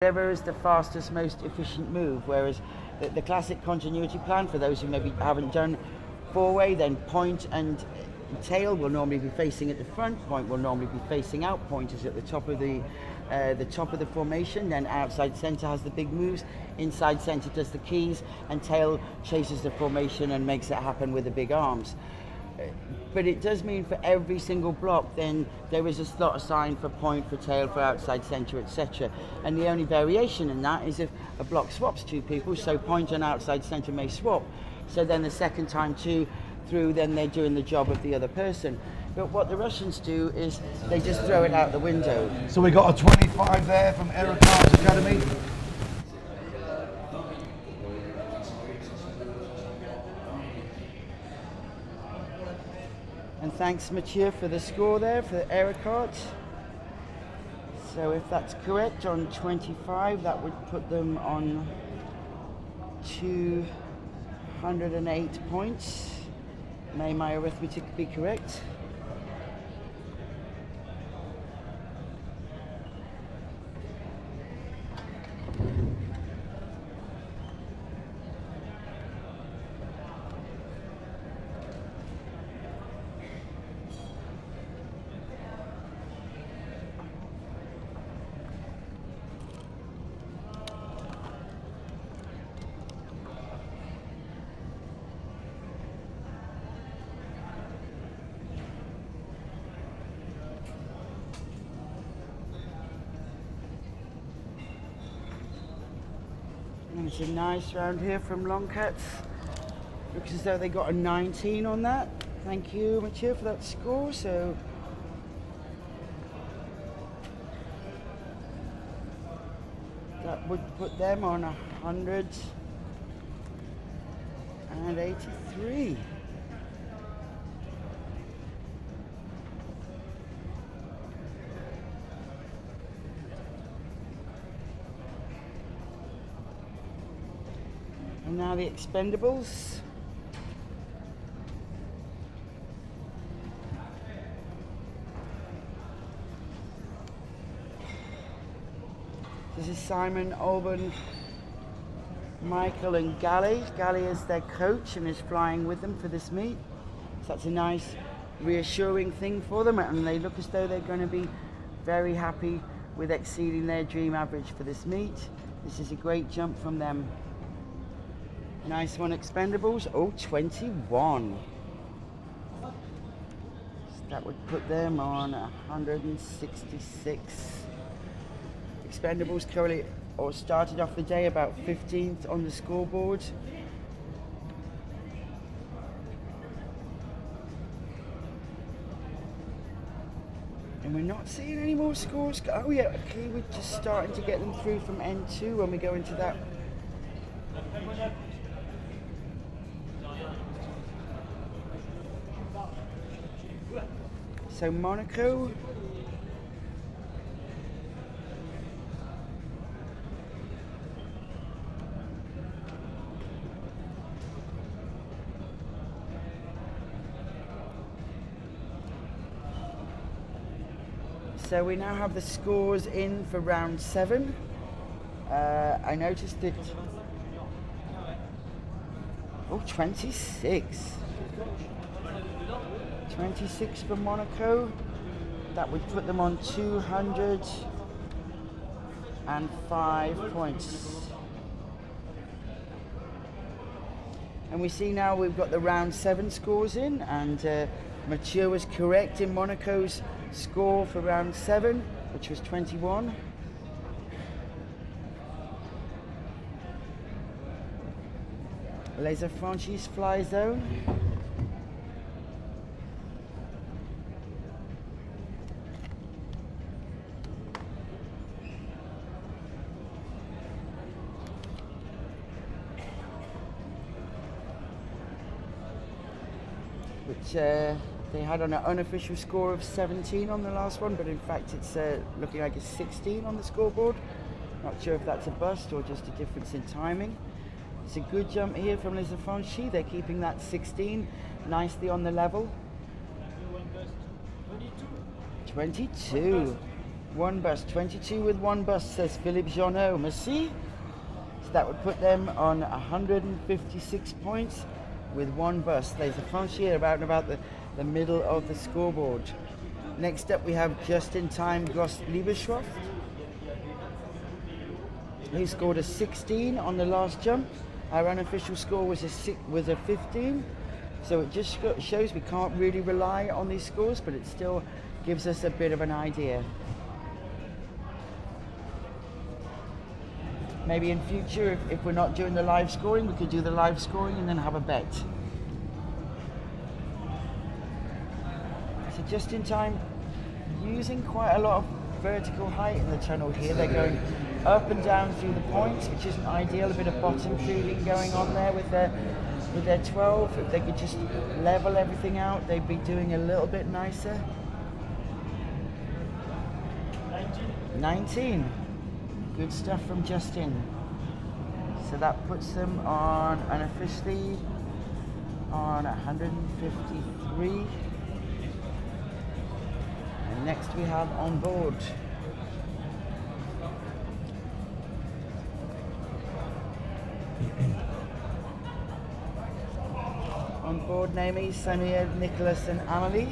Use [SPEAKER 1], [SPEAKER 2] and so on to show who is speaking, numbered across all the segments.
[SPEAKER 1] Whatever is the fastest, most efficient move, whereas the classic continuity plan, for those who maybe haven't done four-way, then point and tail will normally be facing at the front, point will normally be facing out, point is at the top of the formation, then outside centre has the big moves, inside centre does the keys, and tail chases the formation and makes it happen with the big arms. But it does mean for every single block then there is a slot assigned for point, for tail, for outside centre, etc. And the only variation in that is if a block swaps two people, so point and outside centre may swap. So then the second time through, then they're doing the job of the other person. But what the Russians do is they just throw it out the window.
[SPEAKER 2] So we got a 25 there from Eric Carter's Academy.
[SPEAKER 1] And thanks, Mathieu, for the score there for Ericart. So if that's correct, on 25, that would put them on 208 points. May my arithmetic be correct? And it's a nice round here from Longcats. Looks as though they got a 19 on that. Thank you, Mathieu, for that score. So that would put them on 183. And now the expendables. This is Simon, Alban, Michael and Gally. Gally is their coach and is flying with them for this meet. So that's a nice reassuring thing for them, and they look as though they're going to be very happy with exceeding their dream average for this meet. This is a great jump from them. Nice one, expendables. Oh, 21. So that would put them on 166. Expendables currently, or started off the day about 15th on the scoreboard. And we're not seeing any more scores. Oh yeah, okay, we're just starting to get them through from N2 when we go into that. So Monaco. So we now have the scores in for round 7. I noticed that, 26. 26 for Monaco. That would put them on 205 points. And we see now we've got the round 7 scores in, and Mathieu was correct in Monaco's score for round 7, which was 21. Les Affranchis fly zone. Which they had on an unofficial score of 17 on the last one, but in fact it's looking like it's 16 on the scoreboard. Not sure if that's a bust or just a difference in timing. It's a good jump here from Les Affranchis. They're keeping that 16 nicely on the level. 22. One bust. 22 with one bust, says Philippe Jeannot. Merci. So that would put them on 156 points with one bust. There's a Franchier about the middle of the scoreboard. Next up we have Just in Time Gross Liebershoft, who scored a 16 on the last jump. Our unofficial score was a 15. So it just shows we can't really rely on these scores, but it still gives us a bit of an idea. Maybe in future, if we're not doing the live scoring, we could do the live scoring and then have a bet. So just in time, using quite a lot of vertical height in the tunnel here. They're going up and down through the points, which isn't ideal. A bit of bottom feeding going on there with their 12. If they could just level everything out, they'd be doing a little bit nicer. 19. Good stuff from Justin. So that puts them on unofficially on 153. And next we have on board. On board, Naomi, Samuel, Nicholas and Amelie.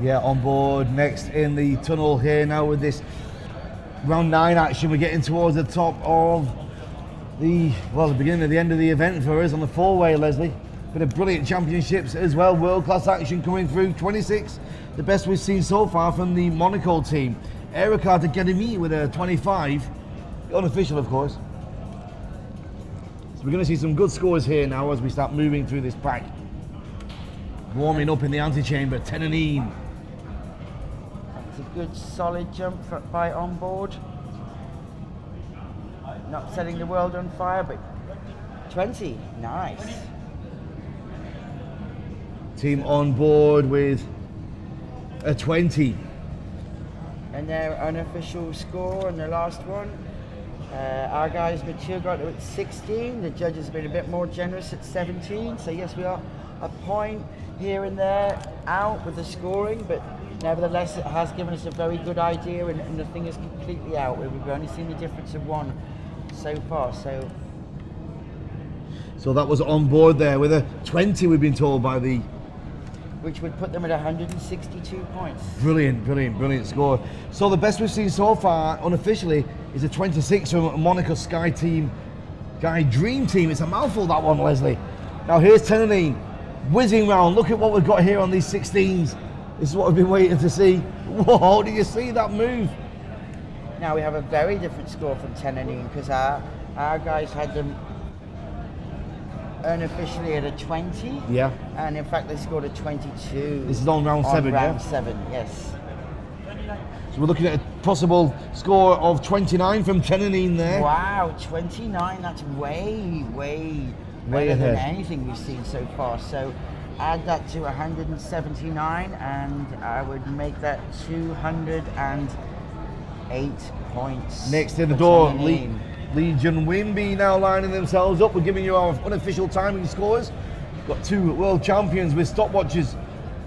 [SPEAKER 2] Yeah, on board next in the tunnel here now with this round 9 action. We're getting towards the top of the beginning of the end of the event for us on the 4-way, Leslie. Been a brilliant championships as well. World-class action coming through. 26, the best we've seen so far from the Monaco team. Ericard Academy with a 25, unofficial of course. So we're going to see some good scores here now as we start moving through this pack. Warming up in the antechamber, 10 and 9.
[SPEAKER 1] It's a good solid jump by on board. Not setting the world on fire, but 20, nice.
[SPEAKER 2] Team on board with a 20.
[SPEAKER 1] And their unofficial score on the last one. Our guys mature got at 16. The judges have been a bit more generous at 17. So yes, we are a point here and there out with the scoring, but nevertheless it has given us a very good idea, and nothing is completely out. We've only seen the difference of one so far.
[SPEAKER 2] So that was on board there with a 20, we've been told by the...
[SPEAKER 1] Which would put them at 162 points.
[SPEAKER 2] Brilliant score. So the best we've seen so far unofficially is a 26 from Monaco Sky Dream Team. It's a mouthful, that one, Leslie. Now here's 10 and 9. Whizzing round. Look at what we've got here on these 16s. This is what we've been waiting to see. Whoa, do you see that move?
[SPEAKER 1] Now we have a very different score from 10 and 9 because our guys had them unofficially at a 20.
[SPEAKER 2] Yeah.
[SPEAKER 1] And in fact they scored a 22.
[SPEAKER 2] This is on round 7, yeah?
[SPEAKER 1] Round 7, yes.
[SPEAKER 2] So we're looking at a possible score of 29 from 10 and 9 there.
[SPEAKER 1] Wow, 29, that's way better than anything we've seen so far. So add that to 179 and I would make that 208 points.
[SPEAKER 2] Next in the door, Legion Wimby now lining themselves up. We're giving you our unofficial timing scores. Got 2 world champions with stopwatches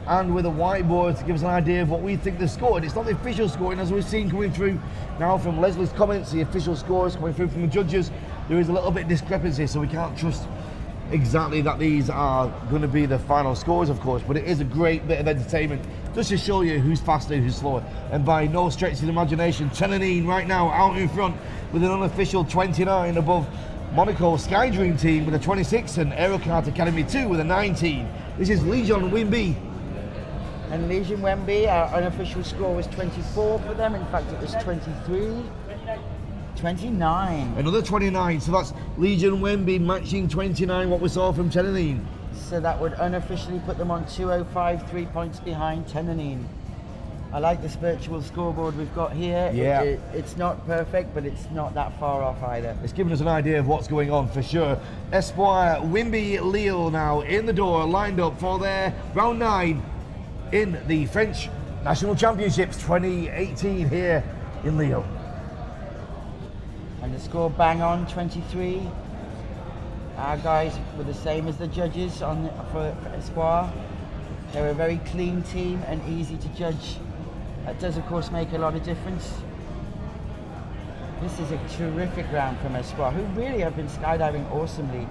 [SPEAKER 2] and with a whiteboard to give us an idea of what we think they've scored. It's not the official scoring as we've seen coming through now from Leslie's comments, the official scores coming through from the judges. There is a little bit of discrepancy, so we can't trust exactly that these are going to be the final scores, of course, but it is a great bit of entertainment just to show you who's faster, who's slower. And by no stretch of the imagination, 10 and 9 right now out in front with an unofficial 29 above Monaco Sky Dream Team with a 26 and Aerocart Academy 2 with a 19. This is Legion Wimby.
[SPEAKER 1] And Legion Wemby, our unofficial score was 24 for them. In fact, it was 23. 29.
[SPEAKER 2] Another 29, so that's Legion Wemby matching 29, what we saw from 10 and 9.
[SPEAKER 1] So that would unofficially put them on 205, 3 points behind 10 and 9. I like this virtual scoreboard we've got here.
[SPEAKER 2] Yeah.
[SPEAKER 1] It's not perfect, but it's not that far off either.
[SPEAKER 2] It's giving us an idea of what's going on for sure. Espoir, Wimby, Lille now in the door, lined up for their round 9 in the French National Championships 2018 here in Lille.
[SPEAKER 1] And the score bang on, 23. Our guys were the same as the judges for Espoir. They're a very clean team and easy to judge That does, of course, make a lot of difference. This is a terrific round from Espoir, who really have been skydiving awesomely.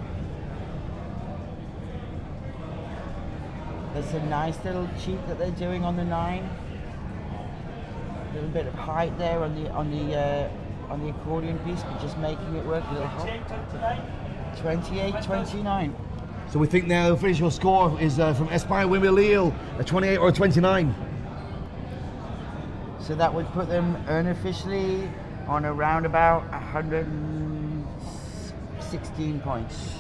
[SPEAKER 1] There's a nice little cheat that they're doing on the 9. A little bit of height there on the accordion piece, but just making it work a little hot. 28-29.
[SPEAKER 2] So we think their official score is from Espoir Wimby a 28 or a 29.
[SPEAKER 1] So that would put them unofficially on around about 116 points.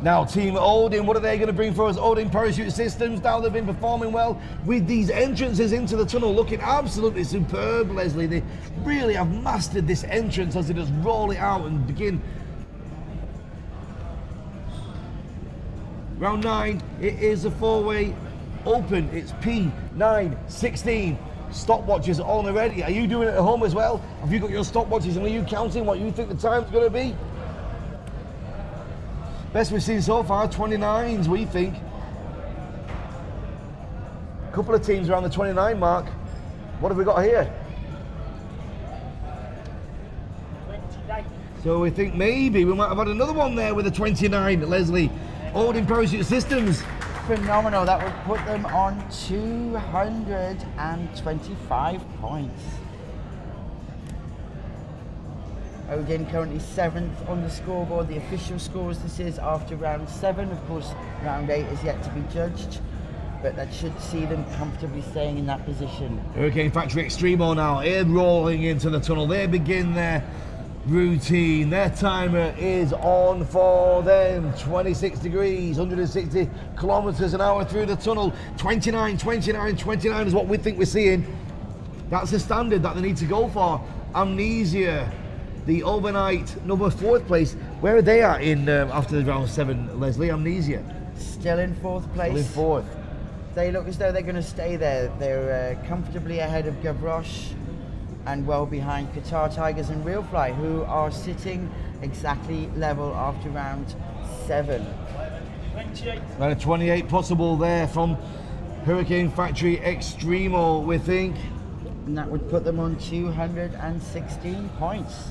[SPEAKER 2] Now, Team Odin, what are they going to bring for us? Odin Parachute Systems, now they've been performing well with these entrances into the tunnel, looking absolutely superb, Leslie. They really have mastered this entrance as they just roll it out and begin. Round 9, it is a 4-way open. It's P9, 16. Stopwatches on already. Are you doing it at home as well? Have you got your stopwatches and are you counting what you think the time's going to be? Best we've seen so far, 29s, we think. A couple of teams around the 29 mark. What have we got here?
[SPEAKER 3] 29.
[SPEAKER 2] So we think maybe we might have had another one there with a 29, Leslie. Odin Parachute Systems.
[SPEAKER 1] Phenomenal. That would put them on 225 points. Odin currently 7th on the scoreboard. The official scores this is after round 7. Of course, round 8 is yet to be judged, but that should see them comfortably staying in that position.
[SPEAKER 2] Hurricane Factory Extremo now, air rolling into the tunnel. They begin their routine. Their timer is on for them. 26 degrees, 160 kilometers an hour through the tunnel. 29, 29, 29 is what we think we're seeing. That's the standard that they need to go for. Amnesia, the overnight number 4th place. Where are they at in after the round 7, Leslie? Amnesia.
[SPEAKER 1] Still in 4th place.
[SPEAKER 2] Still in 4th.
[SPEAKER 1] They look as though they're going to stay there. They're comfortably ahead of Gavroche and well behind Qatar Tigers and Real Fly, who are sitting exactly level after round 7.
[SPEAKER 3] 28.
[SPEAKER 2] Right, a 28 possible there from Hurricane Factory Extremo, we think.
[SPEAKER 1] And that would put them on 216 points.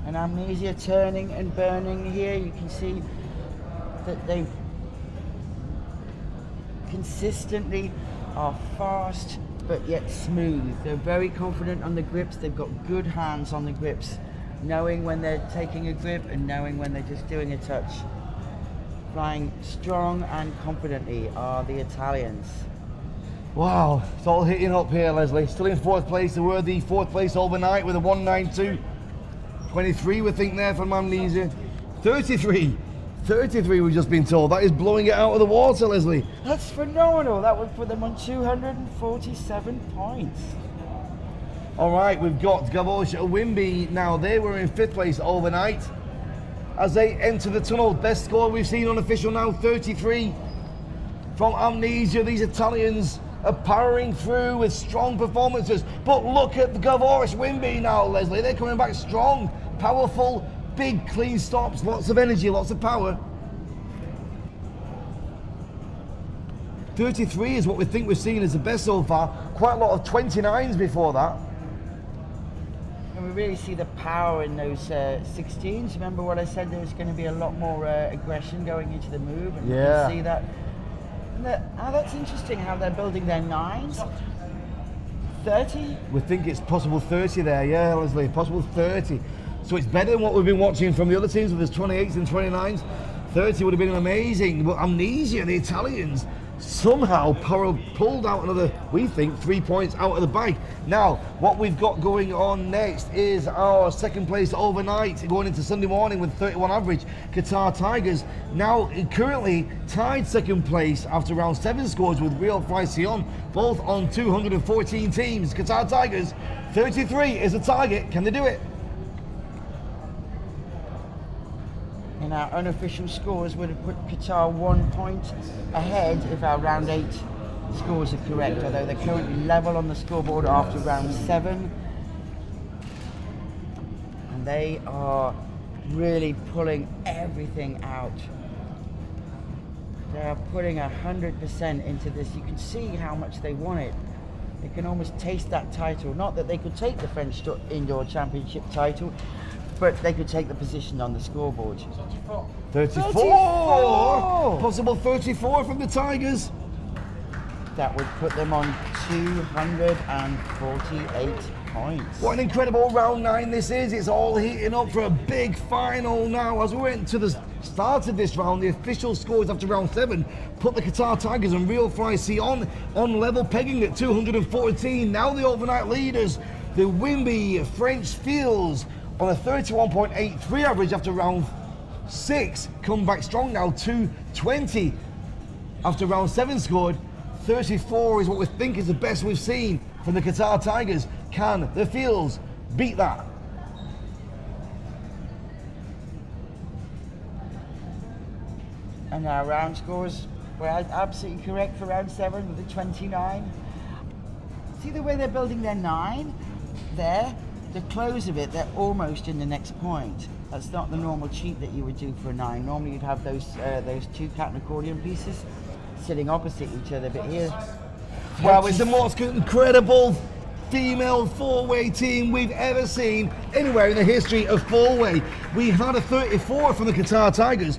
[SPEAKER 1] And Amnesia turning and burning here. You can see that they consistently are fast but yet smooth. They're very confident on the grips. They've got good hands on the grips, knowing when they're taking a grip and knowing when they're just doing a touch. Flying strong and confidently are the Italians.
[SPEAKER 2] Wow, it's all hitting up here, Leslie. Still in 4th place. They were the 4th place overnight with a 192. 23 we think there from Amnesia. 33 we've just been told. That is blowing it out of the water, Leslie.
[SPEAKER 1] That's phenomenal. That would put them on 247 points.
[SPEAKER 2] All right, we've got Gavroche Wimby now. They were in 5th place overnight. As they enter the tunnel, best score we've seen on official now, 33 from Amnesia. These Italians are powering through with strong performances. But look at the Gavroche Wimby now, Leslie. They're coming back strong, powerful, big, clean stops, lots of energy, lots of power. 33 is what we think we've seen as the best so far. Quite a lot of 29s before that.
[SPEAKER 1] And we really see the power in those 16s. Remember what I said, there was going to be a lot more aggression going into the move, and you can see that. And that's interesting how they're building their 9s. 30?
[SPEAKER 2] We think it's possible 30 there, yeah, Leslie, possible 30. So it's better than what we've been watching from the other teams with there's 28s and 29s. 30 would have been amazing, but Amnesia, the Italians, somehow pulled out another, we think, 3 points out of the bag. Now, what we've got going on next is our second place overnight, going into Sunday morning with 31 average. Qatar Tigers now currently tied second place after round 7 scores with Real Fly Sion, both on 214 teams. Qatar Tigers, 33 is the target. Can they do it?
[SPEAKER 1] And our unofficial scores would have put Qatar 1 point ahead if our round 8 scores are correct, although they're currently level on the scoreboard after round 7. And they are really pulling everything out. They are putting 100% into this. You can see how much they want it. They can almost taste that title. Not that they could take the French Indoor Championship title, but they could take the position on the scoreboard.
[SPEAKER 2] 34!
[SPEAKER 1] 34!
[SPEAKER 2] Possible 34 from the Tigers.
[SPEAKER 1] That would put them on 248 points.
[SPEAKER 2] What an incredible round 9 this is. It's all heating up for a big final now. As we went to the start of this round, the official scores after round 7 put the Qatar Tigers and Real Fly Sion on level pegging at 214. Now the overnight leaders, the Wimby French Fields, on a 31.83 average after round 6, come back strong now, 220 after round 7 scored. 34 is what we think is the best we've seen from the Qatar Tigers. Can the Fields beat that?
[SPEAKER 1] And our round scores were absolutely correct for round 7 with the 29. See the way they're building their 9 there? The close of it, they're almost in the next point. That's not the normal cheat that you would do for a 9. Normally you'd have those 2 cat and accordion pieces sitting opposite each other, but here...
[SPEAKER 2] Wow, it's the most incredible female four-way team we've ever seen anywhere in the history of four-way. We had a 34 from the Qatar Tigers.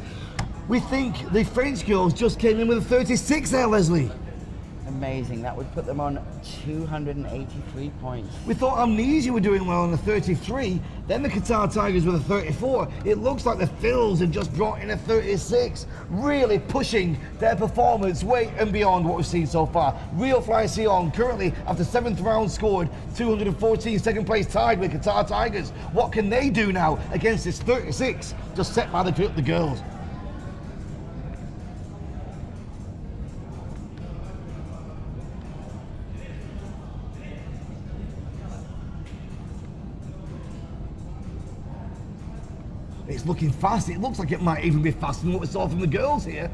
[SPEAKER 2] We think the French girls just came in with a 36 there, Leslie.
[SPEAKER 1] Amazing. That would put them on 283 points.
[SPEAKER 2] We thought Amnesia were doing well on the 33, then the Qatar Tigers with a 34. It looks like the Phils have just brought in a 36, really pushing their performance way and beyond what we've seen so far. Real Fly Sion currently, after 7th round, scored 214, second place tied with Qatar Tigers. What can they do now against this 36 just set by the girls? It's looking fast. It looks like it might even be faster than what we saw from the girls here.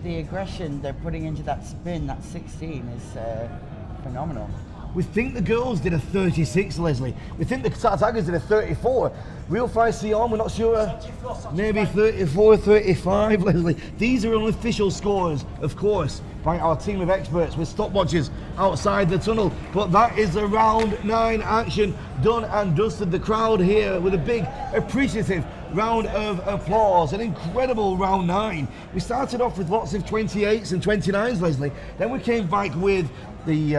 [SPEAKER 1] The aggression they're putting into that spin, that 16, is phenomenal.
[SPEAKER 2] We think the girls did a 36, Leslie. We think the Qatar Tigers did a 34. Real Fly Sion, we're not sure. Maybe 34, 35, Leslie. These are unofficial scores, of course, by our team of experts with stopwatches outside the tunnel. But that is the round 9 action done and dusted. The crowd here with a big appreciative round of applause. An incredible round 9. We started off with lots of 28s and 29s, Leslie. Then we came back with the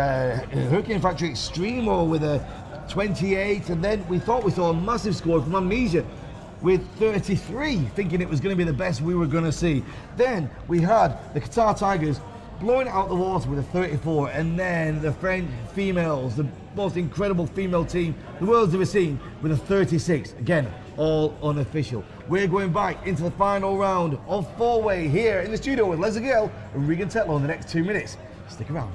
[SPEAKER 2] Hurricane Factory Extremo with a 28, and then we thought we saw a massive score from Amnesia with 33, thinking it was going to be the best we were going to see. Then we had the Qatar Tigers blowing it out the water with a 34, and then the French females, the most incredible female team the world's ever seen, with a 36. Again, all unofficial. We're going back into the final round of four-way here in the studio with Leslie Gale and Regan Tetlow in the next 2 minutes. Stick around.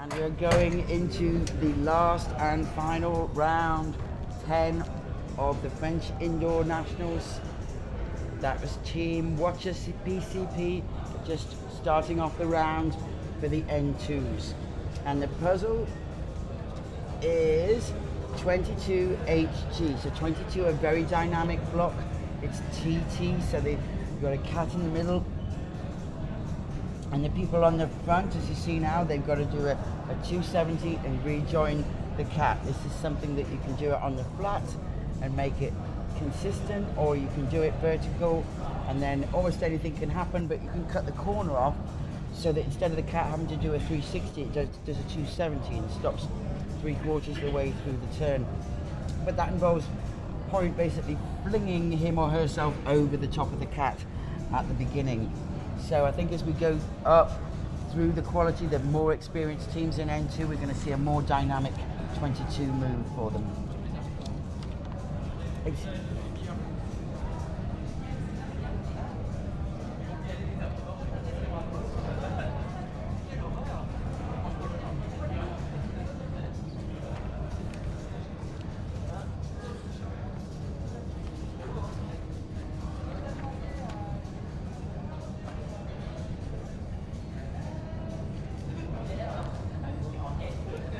[SPEAKER 1] And we're going into the last and final round 10 of the French Indoor Nationals. That was Team Watcher PCP just starting off the round for the N2s. And the puzzle is 22 HG. So 22, a very dynamic block. It's TT, so you've got a cat in the middle. And the people on the front, as you see now, they've got to do a 270 and rejoin the cat. This is something that you can do it on the flat and make it consistent, or you can do it vertical, and then almost anything can happen, but you can cut the corner off so that instead of the cat having to do a 360, it does a 270 and stops 3/4 of the way through the turn. But that involves Point basically flinging him or herself over the top of the cat at the beginning. So I think as we go up through the quality, the more experienced teams in N2, we're going to see a more dynamic 22 move for them.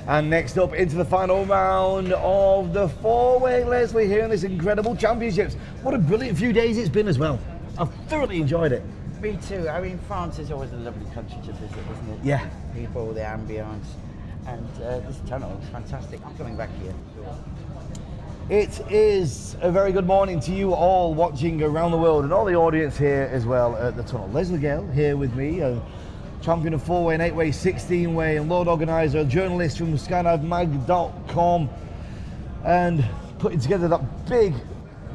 [SPEAKER 2] And next up into the final round of the four-way, Leslie, here in this incredible championships. What a brilliant few days it's been as well. I've thoroughly enjoyed it.
[SPEAKER 1] Me too. I mean, France is always a lovely country to visit, isn't it?
[SPEAKER 2] Yeah.
[SPEAKER 1] People, the ambience, and this tunnel is fantastic. I'm coming back here.
[SPEAKER 2] It is a very good morning to you all watching around the world and all the audience here as well at the tunnel. Leslie Gale here with me, champion of 4-way and 8-way, 16-way, and load organizer, a journalist from skydivemag.com, and putting together that big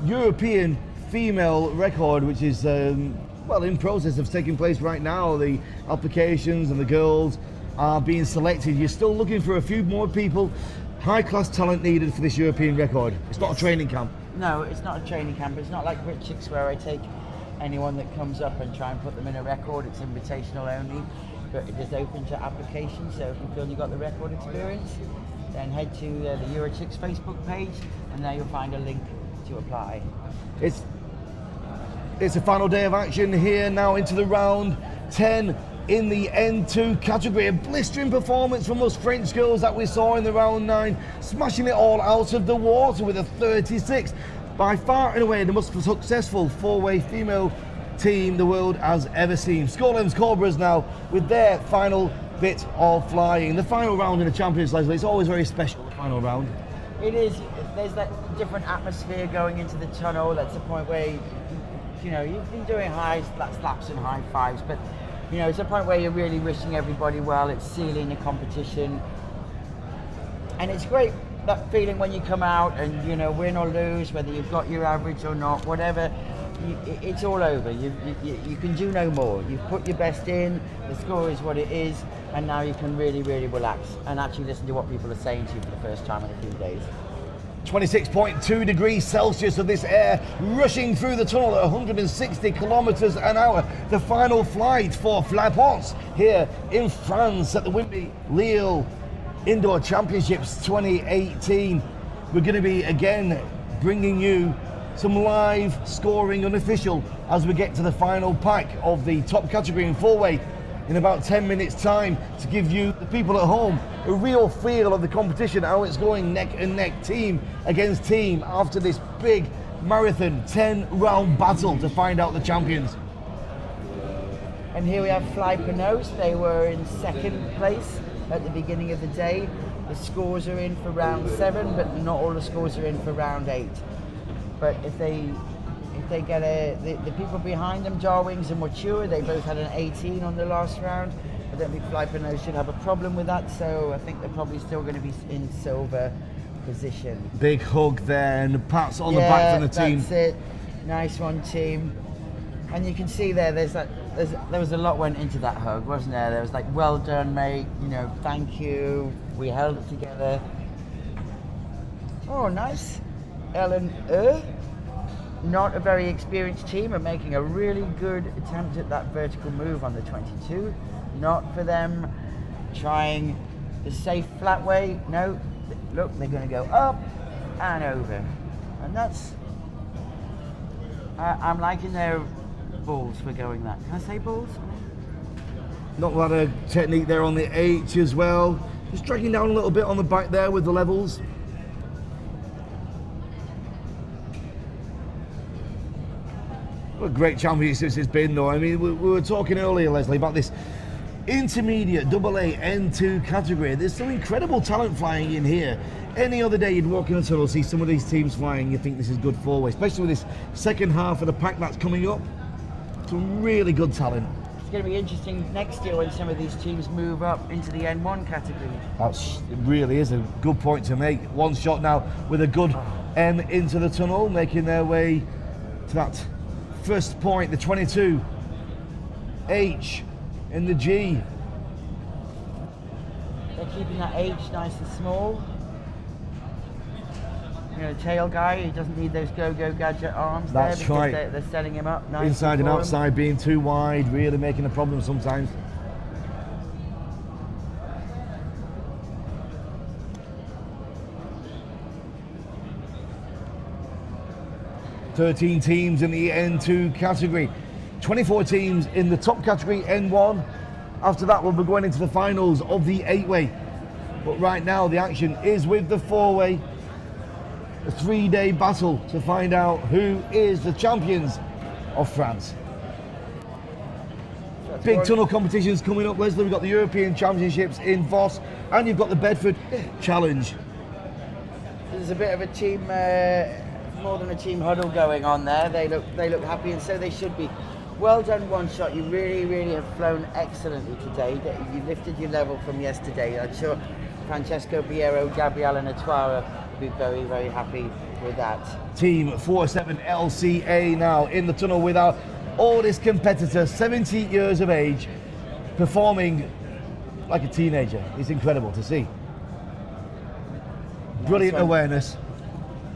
[SPEAKER 2] European female record, which is well, in process of taking place right now. The applications and the girls are being selected. You're still looking for a few more people, high-class talent needed for this European record. It's not a training camp.
[SPEAKER 1] No, it's not a training camp. It's not like Richicks where I take anyone that comes up and try and put them in a record. It's invitational only, but it is open to applications. So if you feel you've got the record experience, then head to the Eurochicks Facebook page, and there you'll find a link to apply.
[SPEAKER 2] It's a final day of action here now into the round 10 in the N2 category. A blistering performance from those French girls that we saw in the round 9, smashing it all out of the water with a 36. By far and away the most successful 4-way female team the world has ever seen. Scotland's Cobras now with their final bit of flying. The final round in the Champions, Leslie, it's always very special, the final round.
[SPEAKER 1] It is. There's that different atmosphere going into the tunnel. That's the point where, you know, you've been doing high slaps and high fives, but, you know, it's a point where you're really wishing everybody well. It's sealing the competition. And it's great, that feeling when you come out and, you know, win or lose, whether you've got your average or not, whatever, it's all over. You can do no more. You've put your best in, the score is what it is, and now you can really, really relax and actually listen to what people are saying to you for the first time in a few days.
[SPEAKER 2] 26.2 degrees Celsius of this air rushing through the tunnel at 160 kilometers an hour. The final flight for Flapons here in France at the Wimpy Lille Indoor Championships 2018. We're going to be again bringing you some live scoring unofficial as we get to the final pack of the top category in 4-way in about 10 minutes time, to give you, the people at home, a real feel of the competition, how it's going neck and neck, team against team, after this big marathon 10-round battle to find out the champions.
[SPEAKER 1] And here we have Fly Panos. They were in second place at the beginning of the day. The scores are in for round 7, but not all the scores are in for round 8. But if they get the people behind them, Jarwings and Mature, they both had an 18 on the last round. I don't think Fly Panos should have a problem with that, so I think they're probably still going to be in silver position.
[SPEAKER 2] Big hug there and pats on the back from the team.
[SPEAKER 1] That's it. Nice one, team. And you can see there was a lot went into that hug, wasn't there? There was like, well done, mate, you know, thank you, we held it together. Oh, nice. Ellen, not a very experienced team, are making a really good attempt at that vertical move on the 22. Not for them, trying the safe flat way. No, look, they're going to go up and over. And that's, I'm liking their balls for going that. Can I say balls?
[SPEAKER 2] Not a lot of technique there on the H as well. Just dragging down a little bit on the back there with the levels. What a great championship it's been, though. I mean, we were talking earlier, Leslie, about this intermediate AA N2 category. There's some incredible talent flying in here. Any other day you'd walk in a tunnel, see some of these teams flying, you think this is good four-way, especially with this second half of the pack that's coming up. Some really good talent.
[SPEAKER 1] It's going to be interesting next year when some of these teams move up into the N1 category.
[SPEAKER 2] It really is a good point to make. One shot now with a good M into the tunnel, making their way to that first point, the 22. H in the G.
[SPEAKER 1] They're keeping that H nice and small. You know, tail guy, he doesn't need those go-go gadget arms.
[SPEAKER 2] That's
[SPEAKER 1] there because
[SPEAKER 2] right.
[SPEAKER 1] They're setting him up nicely.
[SPEAKER 2] Inside and
[SPEAKER 1] for him.
[SPEAKER 2] outside being too wide, really making a problem sometimes. "13 teams in the N2 category, 24 teams in the top category N1. After that, we'll be going into the finals of the 8-way. But right now, the action is with the 4-way. A 3-day battle to find out who is the champions of France. Big tunnel competitions coming up, Leslie. We've got the European Championships in Voss, and you've got the Bedford Challenge.
[SPEAKER 1] There's a bit of a team, more than a team huddle going on there. They look happy, and so they should be. Well done, One Shot. You really have flown excellently today. You lifted your level from yesterday. I'm sure Francesco Biero, Gabriele Natwara will be very happy with that.
[SPEAKER 2] Team 47 LCA now in the tunnel with our oldest competitor, 70 years of age, performing like a teenager. It's incredible to see. Brilliant awareness.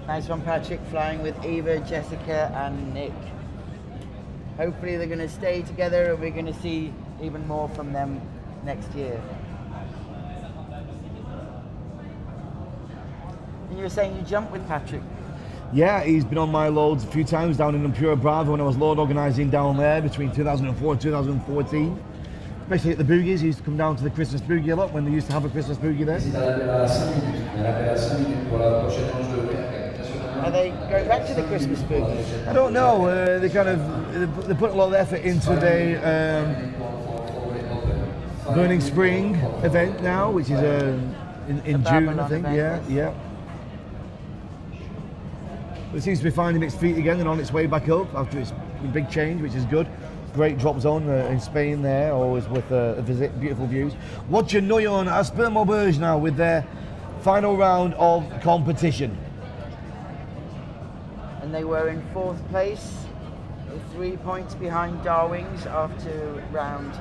[SPEAKER 1] Nice one, Patrick, flying with Eva, Jessica and Nick. Hopefully they're going to stay together and we're going to see even more from them next year. And you were saying you jumped with Patrick?
[SPEAKER 2] Yeah, he's been on my loads a few times down in Impura Bravo when I was load organising down there between 2004 and 2014. Especially at the boogies. He used to come down to the Christmas boogie a lot when they used to have a Christmas boogie there.
[SPEAKER 1] Are they going back to the Christmas boogie?
[SPEAKER 2] I don't know. They put a lot of effort into the Burning Spring event now, which is in June, I think.
[SPEAKER 1] Event.
[SPEAKER 2] Yeah. But it seems to be finding its feet again and on its way back up after its big change, which is good. Great drop zone in Spain there, always with a visit, beautiful views. Watch Noyon Asper Maubeuge now with their final round of competition.
[SPEAKER 1] And they were in 4th place, 3 points behind Darwings after round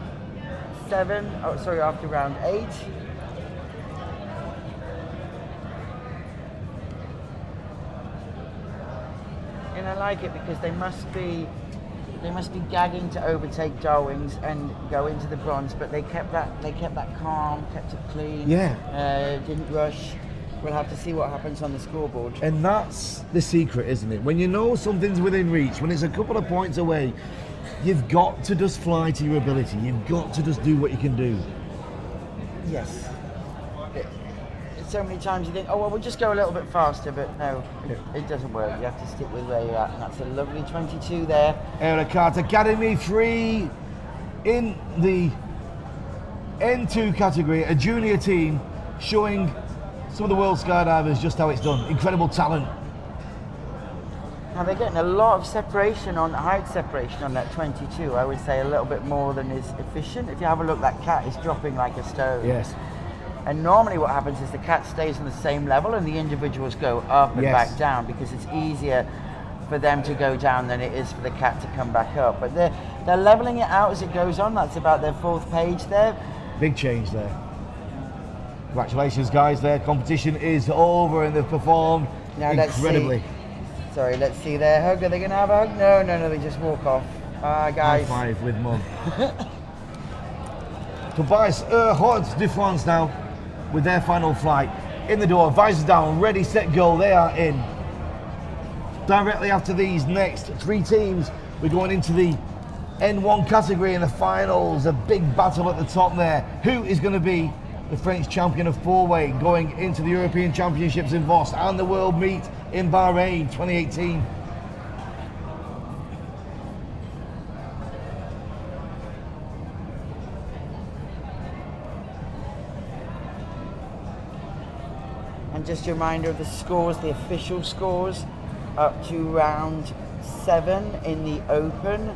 [SPEAKER 1] 8. And I like it because they must be gagging to overtake Darwings and go into the bronze, but they kept that calm, kept it clean.
[SPEAKER 2] Yeah.
[SPEAKER 1] Didn't rush. We'll have to see what happens on the scoreboard.
[SPEAKER 2] And that's the secret, isn't it? When you know something's within reach, when it's a couple of points away, you've got to just fly to your ability. You've got to just do what you can do.
[SPEAKER 1] Yes. So many times you think, oh, well, we'll just go a little bit faster, but no, it doesn't work. You have to stick with where you're at, and that's a lovely 22 there.
[SPEAKER 2] Aerocart Academy 3 in the N2 category, a junior team showing some of the world skydivers just how it's done. Incredible talent.
[SPEAKER 1] Now they're getting a lot of separation on height separation on that 22. I would say a little bit more than is efficient. If you have a look, that cat is dropping like a stone.
[SPEAKER 2] Yes.
[SPEAKER 1] And normally what happens is the cat stays on the same level and the individuals go up and back down because it's easier for them to go down than it is for the cat to come back up. But they're leveling it out as it goes on. That's about their 4th page there.
[SPEAKER 2] Big change there. Congratulations, guys. Their competition is over and they've performed incredibly.
[SPEAKER 1] Let's see their hug. Are they going to have a hug? No, they just walk off. Guys.
[SPEAKER 2] High five with mum. Tobias Hort de France now with their final flight. In the door, visors down, ready, set, go. They are in. Directly after these next 3 teams, we're going into the N1 category in the finals. A big battle at the top there. Who is going to be the French champion of 4-way going into the European Championships in Voss and the World Meet in Bahrain 2018?
[SPEAKER 1] And just a reminder of the scores, the official scores up to round 7 in the Open.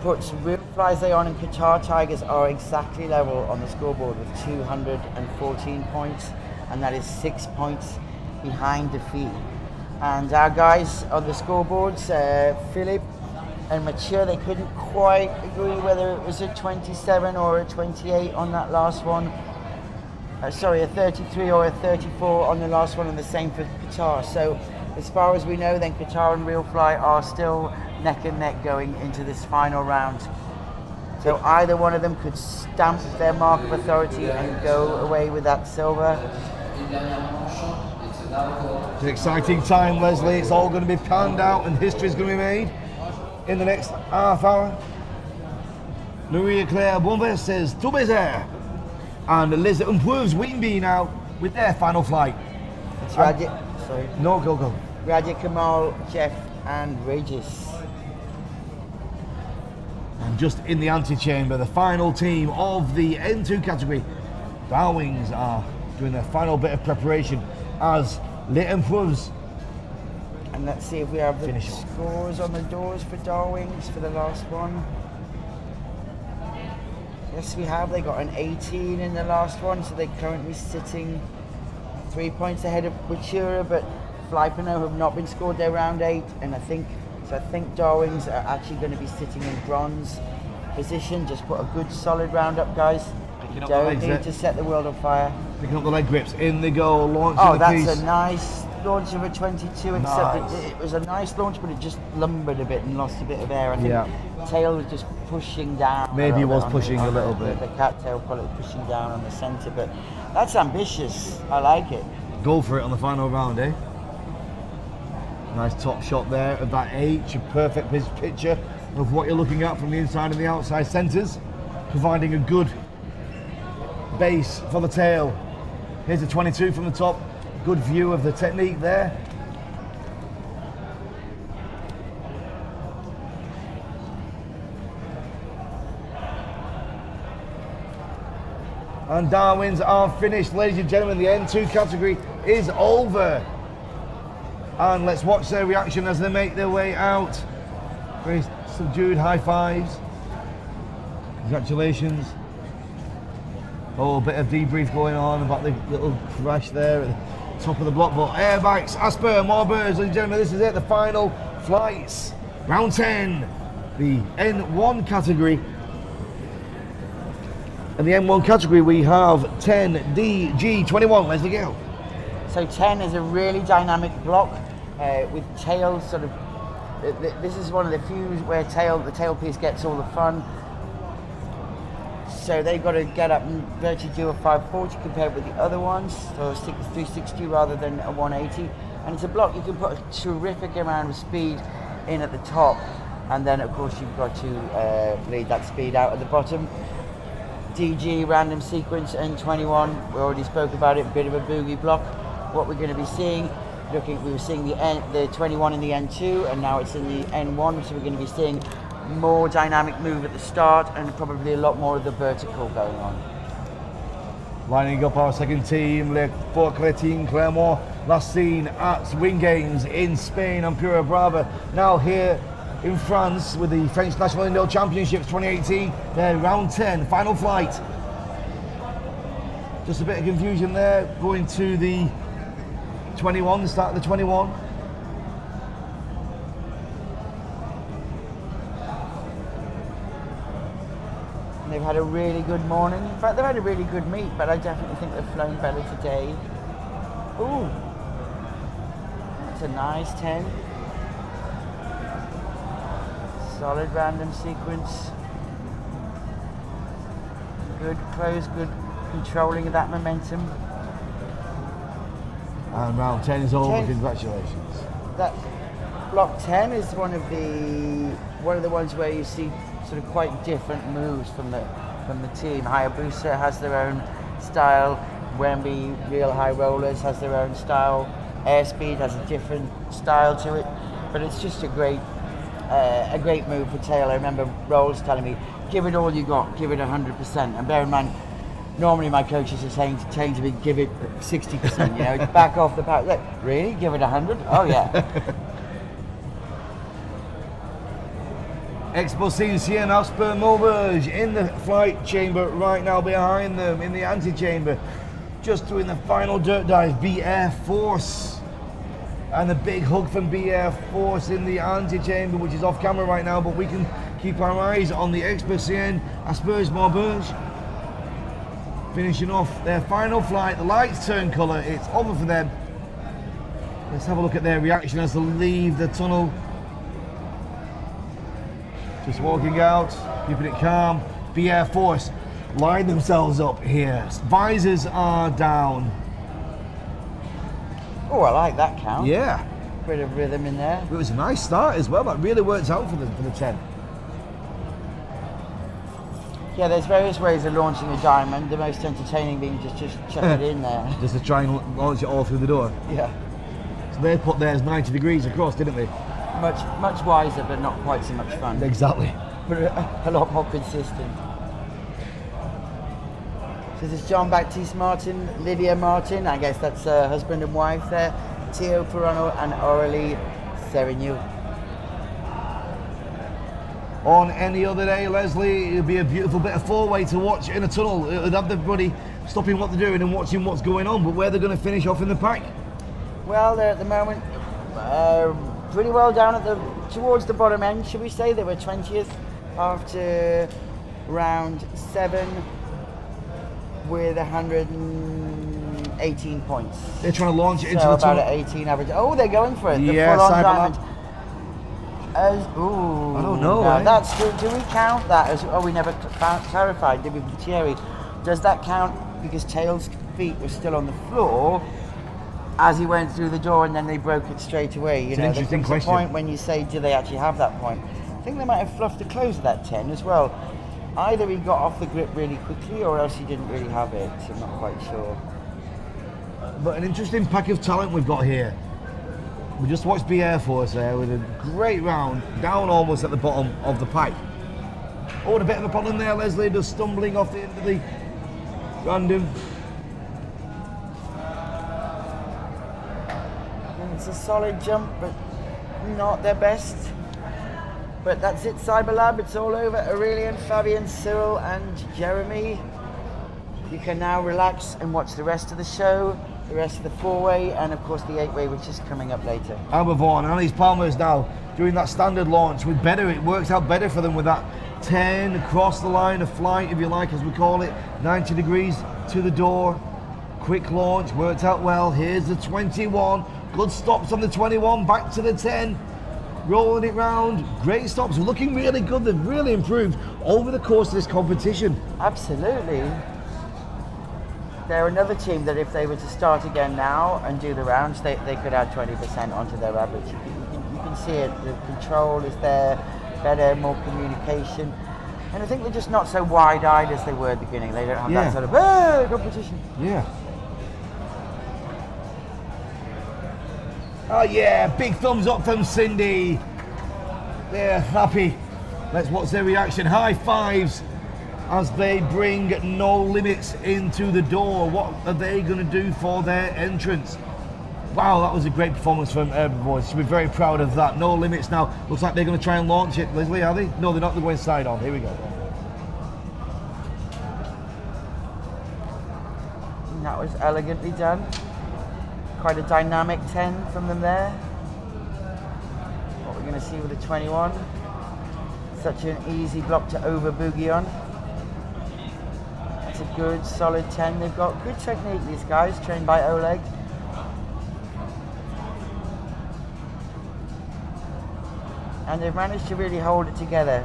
[SPEAKER 1] Puts Real Fly's Leon and Qatar Tigers are exactly level on the scoreboard with 214 points, and that is 6 points behind defeat. And our guys on the scoreboards, Philip and Mature, they couldn't quite agree whether it was a 27 or a 28 on that last one. Sorry, a 33 or a 34 on the last one, and the same for Qatar. So as far as we know, then Qatar and Real Fly are still neck and neck going into this final round. So either one of them could stamp their mark of authority and go away with that silver.
[SPEAKER 2] It's an exciting time, Leslie. It's all going to be panned out and history is going to be made in the next half hour. Maria-Claire Bonver says, tout baiser. And Les Umpuves Wimby now with their final flight.
[SPEAKER 1] It's Raja, sorry.
[SPEAKER 2] No, go.
[SPEAKER 1] Raja Kamal, Jeff and Regis.
[SPEAKER 2] And just in the antechamber, the final team of the N2 category, Darwings are doing their final bit of preparation as Les Umpuves.
[SPEAKER 1] And let's see if we have the
[SPEAKER 2] Finish.
[SPEAKER 1] scores on the doors for Darwings for the last one. Yes, we have. They got an 18 in the last one, so they're currently sitting 3 points ahead of Wichura, but Flypano have not been scored their round 8, and I think Darwings are actually going to be sitting in bronze position. Just put a good solid round up, guys.
[SPEAKER 2] Picking up
[SPEAKER 1] Don't
[SPEAKER 2] the legs
[SPEAKER 1] need
[SPEAKER 2] there.
[SPEAKER 1] to set the world on fire.
[SPEAKER 2] Picking up the leg grips, in they go, launching
[SPEAKER 1] Oh,
[SPEAKER 2] the
[SPEAKER 1] that's
[SPEAKER 2] piece.
[SPEAKER 1] a nice launch of a 22, except
[SPEAKER 2] Nice.
[SPEAKER 1] it was a nice launch, but it just lumbered a bit and lost a bit of air. I think
[SPEAKER 2] Yeah.
[SPEAKER 1] tail was just pushing down.
[SPEAKER 2] Maybe
[SPEAKER 1] a
[SPEAKER 2] it
[SPEAKER 1] little
[SPEAKER 2] was
[SPEAKER 1] bit on
[SPEAKER 2] pushing a little bit.
[SPEAKER 1] The cattail quality pushing down on the centre, but that's ambitious. I like it.
[SPEAKER 2] Go for it on the final round, eh? Nice top shot there of that H, a perfect picture of what you're looking at from the inside and the outside centres, providing a good base for the tail. Here's a 22 from the top, good view of the technique there. And Darwins are finished, ladies and gentlemen. The N2 category is over. And let's watch their reaction as they make their way out. Very subdued high fives. Congratulations. Oh, a bit of debrief going on about the little crash there at the top of the block. But airbags, Asper, more birds, ladies and gentlemen. This is it, the final flights. Round 10, the N1 category. In the N1 category, we have 10DG21. Leslie Gale.
[SPEAKER 1] So 10 is a really dynamic block with tail sort of. This is one of the few where the tail piece gets all the fun. So they've got to get up and virtually do a 540 compared with the other ones, so a 360 rather than a 180. And it's a block you can put a terrific amount of speed in at the top, and then of course you've got to bleed that speed out at the bottom. DG random sequence N21, we already spoke about it, a bit of a boogie block. What we're going to be seeing, we were seeing the 21 in the N2, and now it's in the N1, so we're going to be seeing more dynamic move at the start and probably a lot more of the vertical going on.
[SPEAKER 2] Lining up our second team, Le Cretin Clermont, last seen at Wing Games in Spain on Pura Brava. Now here in France with the French National Indoor Championships 2018, their round 10 final flight. Just a bit of confusion there, going to the 21, the start of the 21.
[SPEAKER 1] They've had a really good morning. In fact, they've had a really good meet, but I definitely think they've flown better today. Ooh, that's a nice 10. Solid random sequence. Good close, good controlling of that momentum.
[SPEAKER 2] And round 10 is over.
[SPEAKER 1] 10.
[SPEAKER 2] Congratulations.
[SPEAKER 1] That block 10 is one of the ones where you see sort of quite different moves from the team. Hayabusa has their own style. Wemby Real High Rollers has their own style. Airspeed has a different style to it, but it's just a great move for Taylor. I remember Rolls telling me, "Give it all you got, give it 100%." And bear in mind, normally my coaches are saying to me, "Give it 60%." You know, back off the pack. Look, really, give it 100? Oh yeah.
[SPEAKER 2] Exposition Asper Maubeuge in the flight chamber right now behind them in the antechamber. Just doing the final dirt dive, Be Air Force. And a big hug from Be Air Force in the antechamber, which is off camera right now, but we can keep our eyes on the Exposition Asper Maubeuge. Finishing off their final flight, the lights turn colour, it's over for them. Let's have a look at their reaction as they leave the tunnel. Just walking out, keeping it calm. Be Air Force line themselves up here. Visors are down.
[SPEAKER 1] Oh, I like that count.
[SPEAKER 2] Yeah,
[SPEAKER 1] Bit of rhythm in there.
[SPEAKER 2] it was a nice start as well. That really worked out for the 10.
[SPEAKER 1] Yeah, there's various ways of launching a diamond. The most entertaining being just chuck it in there.
[SPEAKER 2] Just to try and launch it all through the door.
[SPEAKER 1] Yeah.
[SPEAKER 2] So they put theirs 90 degrees across, didn't they?
[SPEAKER 1] Much wiser, but not quite so much fun.
[SPEAKER 2] Exactly.
[SPEAKER 1] But a lot more consistent. So this is John Baptiste Martin, Lydia Martin, I guess that's husband and wife there, Theo Perrono and Aurélie Serignou.
[SPEAKER 2] On any other day, Leslie, it'd be a beautiful bit of four-way to watch in a tunnel. It'd have everybody stopping what they're doing and watching what's going on, but where they're going to finish off in the pack?
[SPEAKER 1] Well, they're at the moment pretty well down towards the bottom end, should we say. They were 20th after round 7 with 118 points.
[SPEAKER 2] They're trying to launch it into
[SPEAKER 1] So
[SPEAKER 2] the
[SPEAKER 1] about
[SPEAKER 2] tunnel.
[SPEAKER 1] an 18 average. Oh, they're going for it. The
[SPEAKER 2] Yeah,
[SPEAKER 1] full-on
[SPEAKER 2] Cyberlab.
[SPEAKER 1] diamond. Ooh.
[SPEAKER 2] I don't know,
[SPEAKER 1] Now
[SPEAKER 2] eh?
[SPEAKER 1] that's do we count that as? Oh, we never clarified, did we, with Thierry? Does that count because Tails' feet were still on the floor as he went through the door, and then they broke it straight away? You
[SPEAKER 2] It's an
[SPEAKER 1] know,
[SPEAKER 2] interesting
[SPEAKER 1] there comes a
[SPEAKER 2] question.
[SPEAKER 1] point when you say, do they actually have that point? I think they might have fluffed the close of that 10 as well. Either he got off the grip really quickly, or else he didn't really have it. I'm not quite sure.
[SPEAKER 2] But an interesting pack of talent we've got here. We just watched Be Air Force there with a great round, down almost at the bottom of the pipe. Oh, and a bit of a problem there, Leslie, just stumbling off the end of the random.
[SPEAKER 1] It's a solid jump, but not their best. But that's it, Cyberlab, it's all over. Aurelian, Fabian, Cyril and Jeremy. You can now relax and watch the rest of the show, the rest of the 4-way, and of course the 8-way, which is coming up later.
[SPEAKER 2] Amber Vaughan, Annalise Palmer's now doing that standard launch with better. It works out better for them with that 10 across the line of flight, if you like, as we call it. 90 degrees to the door. Quick launch, worked out well. Here's the 21. Good stops on the 21, back to the 10. Rolling it round, great stops, looking really good. They've really improved over the course of this competition.
[SPEAKER 1] Absolutely. They're another team that if they were to start again now and do the rounds, they could add 20% onto their average. You can see it, the control is there, better, more communication. And I think they're just not so wide-eyed as they were at the beginning. They don't have that sort of competition.
[SPEAKER 2] Yeah. Oh yeah, big thumbs up from Cindy. They're happy. Let's watch their reaction. High fives as they bring No Limits into the door. What are they going to do for their entrance? Wow, that was a great performance from Urban Boys. Should be very proud of that. No Limits now. Looks like they're going to try and launch it. Leslie, are they? No, they're not. They're going side on. Here we go.
[SPEAKER 1] And that was elegantly done. Quite a dynamic 10 from them there. What we're going to see with the 21. Such an easy block to over boogie on. That's a good solid 10. They've got good technique, these guys, trained by Oleg. And they've managed to really hold it together.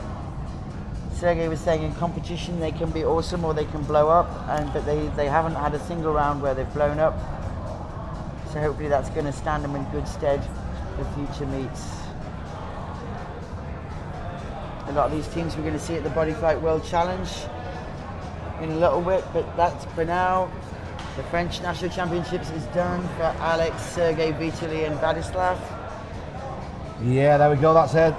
[SPEAKER 1] Sergey was saying in competition they can be awesome or they can blow up, but they haven't had a single round where they've blown up. So hopefully that's going to stand them in good stead for future meets. A lot of these teams we're going to see at the Body Fight World Challenge in a little bit, but that's for now. The French National Championships is done for Alex, Sergey, Vitaly and Vladislav.
[SPEAKER 2] Yeah, there we go. That's it.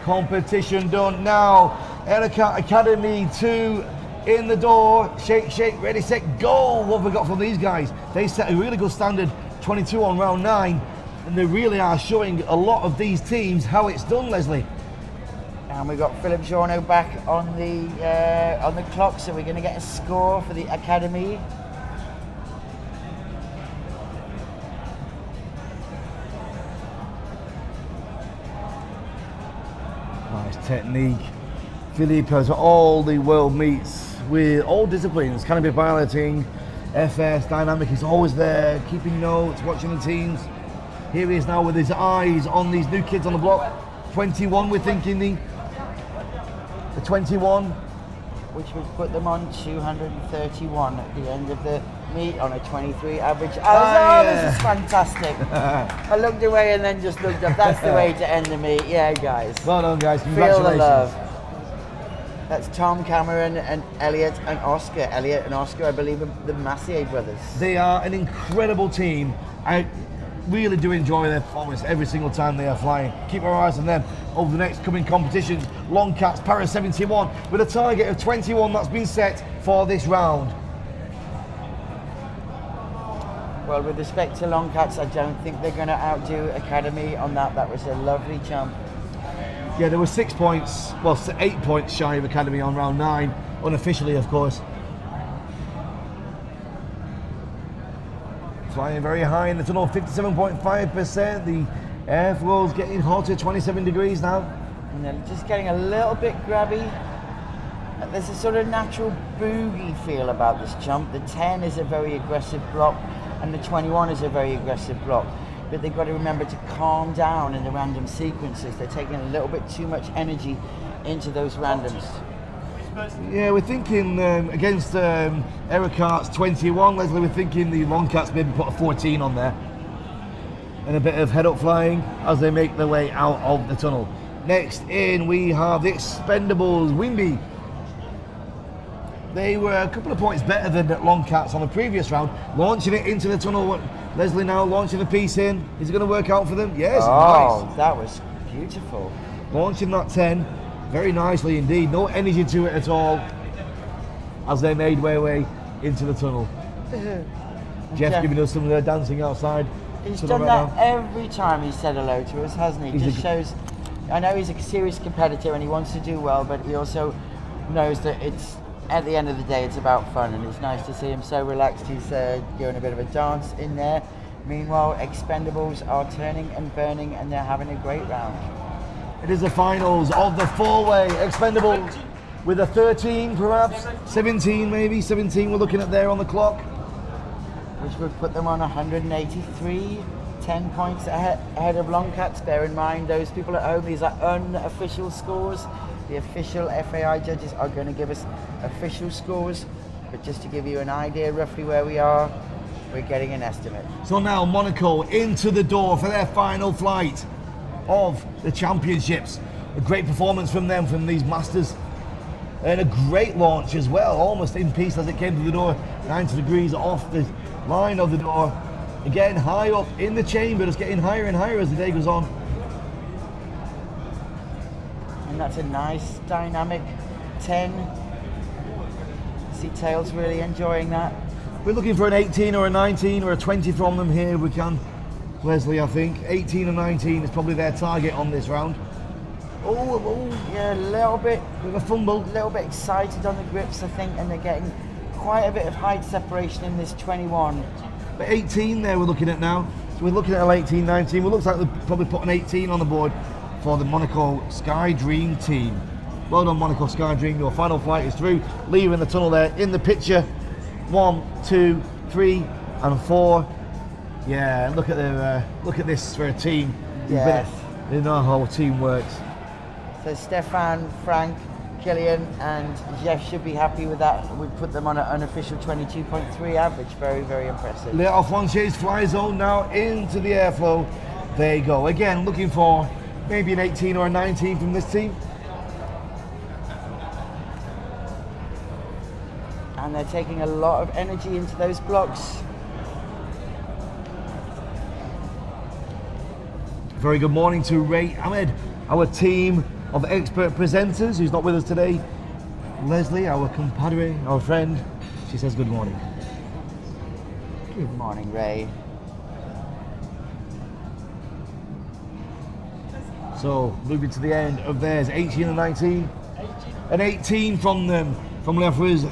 [SPEAKER 2] Competition done now. Erica Academy 2 in the door. Shake, shake, ready, set, go. What have we got from these guys? They set a really good standard 22 on round 9, and they really are showing a lot of these teams how it's done, Leslie.
[SPEAKER 1] And we've got Philip Journo back on the clock, so we're going to get a score for the Academy.
[SPEAKER 2] Nice technique. Philippe has all the world meets with all disciplines, canopy piloting, FS, dynamic. He's always there, keeping notes, watching the teams. Here he is now with his eyes on these new kids on the block. 21, we're thinking the 21.
[SPEAKER 1] Which would put them on 231 at the end of the meet on a 23 average. This is fantastic. I looked away and then just looked up. That's the way to end the meet. Yeah, guys.
[SPEAKER 2] Well done, guys.
[SPEAKER 1] Feel
[SPEAKER 2] Congratulations.
[SPEAKER 1] the love. That's Tom Cameron and Elliot and Oscar. Elliot and Oscar, I believe, are the Massier brothers.
[SPEAKER 2] They are an incredible team. I really do enjoy their performance every single time they are flying. Keep our eyes on them over the next coming competitions. Long Cats Para 71 with a target of 21 that's been set for this round.
[SPEAKER 1] Well, with respect to Long Cats, I don't think they're going to outdo Academy on that. That was a lovely jump.
[SPEAKER 2] Yeah, there were 6 points, well, 8 points shy of Academy on round 9, unofficially, of course. Flying very high in the tunnel, 57.5%. The airflow's getting hotter, 27 degrees now.
[SPEAKER 1] And they're just getting a little bit grabby. There's a sort of natural boogie feel about this jump. The 10 is a very aggressive block, and the 21 is a very aggressive block. But they've got to remember to calm down in the random sequences. They're taking a little bit too much energy into those randoms.
[SPEAKER 2] Yeah, we're thinking against Eric Hart's 21, Leslie, we're thinking the Long Cats maybe put a 14 on there. And a bit of head up flying as they make their way out of the tunnel. Next in we have the Expendables, Wimby. They were a couple of points better than Long Cats on the previous round, launching it into the tunnel. Leslie now launching the piece in. Is it going to work out for them? Yes,
[SPEAKER 1] oh,
[SPEAKER 2] nice.
[SPEAKER 1] That was beautiful.
[SPEAKER 2] Launching that 10 very nicely indeed. No energy to it at all as they made their way into the tunnel. Jeff giving us some dancing outside.
[SPEAKER 1] He's done that every time he's said hello to us, hasn't he? Just shows, I know he's a serious competitor and he wants to do well, but he also knows that it's, at the end of the day, it's about fun, and it's nice to see him so relaxed. He's doing a bit of a dance in there. Meanwhile, Expendables are turning and burning, and they're having a great round.
[SPEAKER 2] It is the finals of the four-way. Expendables with a 13, perhaps 17, maybe 17. We're looking at there on the clock,
[SPEAKER 1] which would put them on 183, 10 points ahead of Long Cats. Bear in mind, those people at home, these are unofficial scores. The official FAI judges are going to give us official scores, but just to give you an idea roughly where we are, we're getting an estimate.
[SPEAKER 2] So now Monaco into the door for their final flight of the championships. A great performance from them, from these masters, and a great launch as well, almost in piece as it came to the door, 90 degrees off the line of the door. Again, high up in the chamber, it's getting higher and higher as the day goes on.
[SPEAKER 1] And that's a nice dynamic 10. See Tails really enjoying that.
[SPEAKER 2] We're looking for an 18 or a 19 or a 20 from them here if we can, Leslie. I think 18 or 19 is probably their target on this round.
[SPEAKER 1] Oh, yeah, a little bit
[SPEAKER 2] with a fumble,
[SPEAKER 1] a little bit excited on the grips, I think, and they're getting quite a bit of height separation in this 21.
[SPEAKER 2] But 18 there we're looking at now. So we're looking at an 18, 19. Well, looks like they'll probably put an 18 on the board for the Monaco Sky Dream team. Well done, Monaco Sky Dream. Your final flight is through, leaving the tunnel there in the picture. 1, 2, 3, and 4. Yeah, look at this for a team.
[SPEAKER 1] Yes.
[SPEAKER 2] They know how a team works.
[SPEAKER 1] So Stefan, Frank, Gillian and Jeff should be happy with that. We put them on an unofficial 22.3 average. Very, very impressive.
[SPEAKER 2] Little Frances fly zone now into the airflow. There you go. Again, looking for maybe an 18 or a 19 from this team.
[SPEAKER 1] And they're taking a lot of energy into those blocks.
[SPEAKER 2] Very good morning to Ray Ahmed, our team of expert presenters, who's not with us today. Leslie, our compadre, our friend, she says good morning.
[SPEAKER 1] Good morning, Ray.
[SPEAKER 2] So, moving to the end of theirs, 18 and 19. An 18 from them, from Lefra's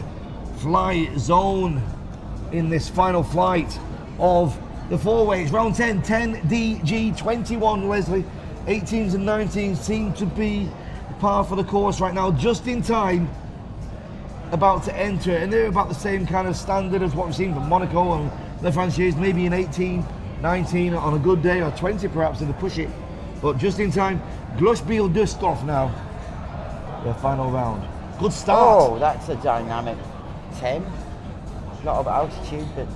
[SPEAKER 2] fly zone in this final flight of the four weights. Round 10, 10 DG 21, Leslie. 18s and 19s seem to be par for the course right now, just in time, about to enter, and they're about the same kind of standard as what we've seen from Monaco and Le Franchise, maybe an 18, 19 on a good day, or 20 perhaps if they push it, but just in time. Glushbiel Dusthoff now, their final round. Good start.
[SPEAKER 1] Oh, that's a dynamic 10. A lot of altitude, but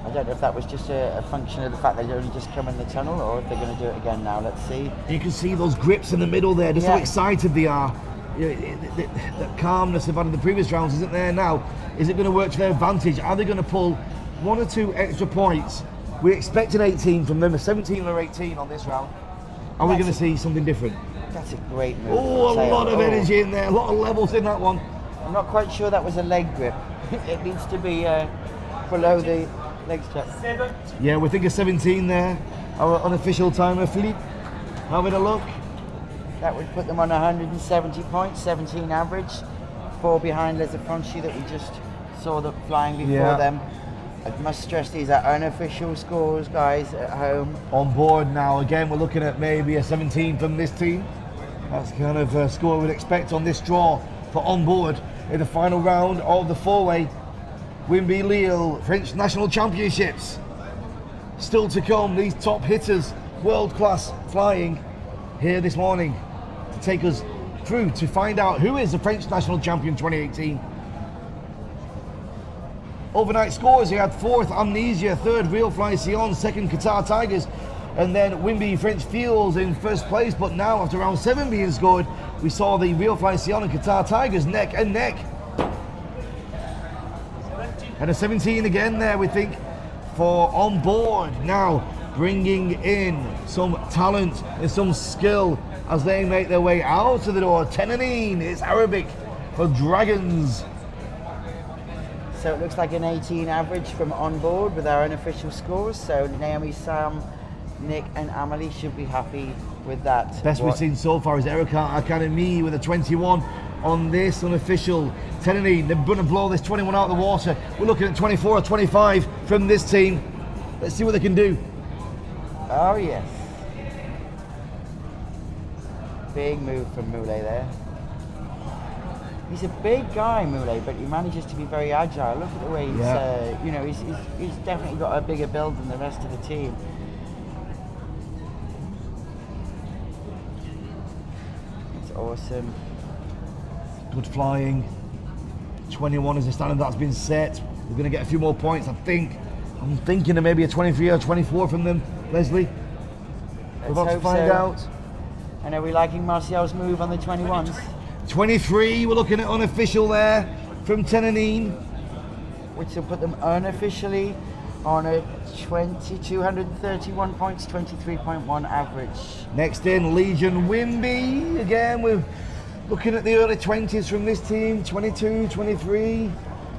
[SPEAKER 1] I don't know if that was just a function of the fact they'd only just come in the tunnel, or if they're going to do it again now. Let's see.
[SPEAKER 2] You can see those grips in the middle there, just how excited they are. The calmness they've had in the previous rounds isn't there now. Is it going to work to their advantage? Are they going to pull one or two extra points? We expect an 18 from them, a 17 or 18 on this round. Are we going to see something different?
[SPEAKER 1] That's a great move.
[SPEAKER 2] Oh, a lot of energy in there, a lot of levels in that one.
[SPEAKER 1] I'm not quite sure that was a leg grip. It needs to be below the leg strap.
[SPEAKER 2] Yeah, we think a 17 there. Our unofficial timer, Philippe, having a look.
[SPEAKER 1] That would put them on 170 points, 17 average. 4 behind Les Affranchis that we just saw them flying before them. I must stress these are unofficial scores, guys, at home.
[SPEAKER 2] On board now, again, we're looking at maybe a 17 from this team. That's the kind of score we'd expect on this draw for on board in the final round of the four-way Wimby Lille French National Championships. Still to come, these top hitters, world-class flying here this morning to take us through to find out who is the French National Champion 2018. Overnight scores, we had 4th Amnesia, 3rd Real Fly Sion, 2nd Qatar Tigers, and then Wimby French Fields in 1st place. But now, after round 7 being scored, we saw the Real Fly Sion and Qatar Tigers neck and neck. And a 17 again there, we think, for on board. Now, bringing in some talent and some skill as they make their way out of the door. Tenanin, it's Arabic for Dragons.
[SPEAKER 1] So it looks like an 18 average from on board with our unofficial scores. So Naomi, Sam, Nick and Amelie should be happy with that.
[SPEAKER 2] Best we've seen so far is Erica Academy with a 21 on this unofficial. Tenanin, they're going to blow this 21 out of the water. We're looking at 24 or 25 from this team. Let's see what they can do.
[SPEAKER 1] Oh yes. Big move from Moulet there. He's a big guy, Moulet, but he manages to be very agile. Look at the way he's, he's definitely got a bigger build than the rest of the team. It's awesome.
[SPEAKER 2] Good flying. 21 is the standard that's been set. We're going to get a few more points, I think. I'm thinking of maybe a 23 or 24 from them, Leslie. We're about to find out.
[SPEAKER 1] And are we liking Martial's move on the 21s?
[SPEAKER 2] 23, we're looking at unofficial there from Tenanin.
[SPEAKER 1] Which will put them unofficially on a 231 points, 23.1 average.
[SPEAKER 2] Next in, Legion Wimby. Again, we're looking at the early 20s from this team, 22, 23.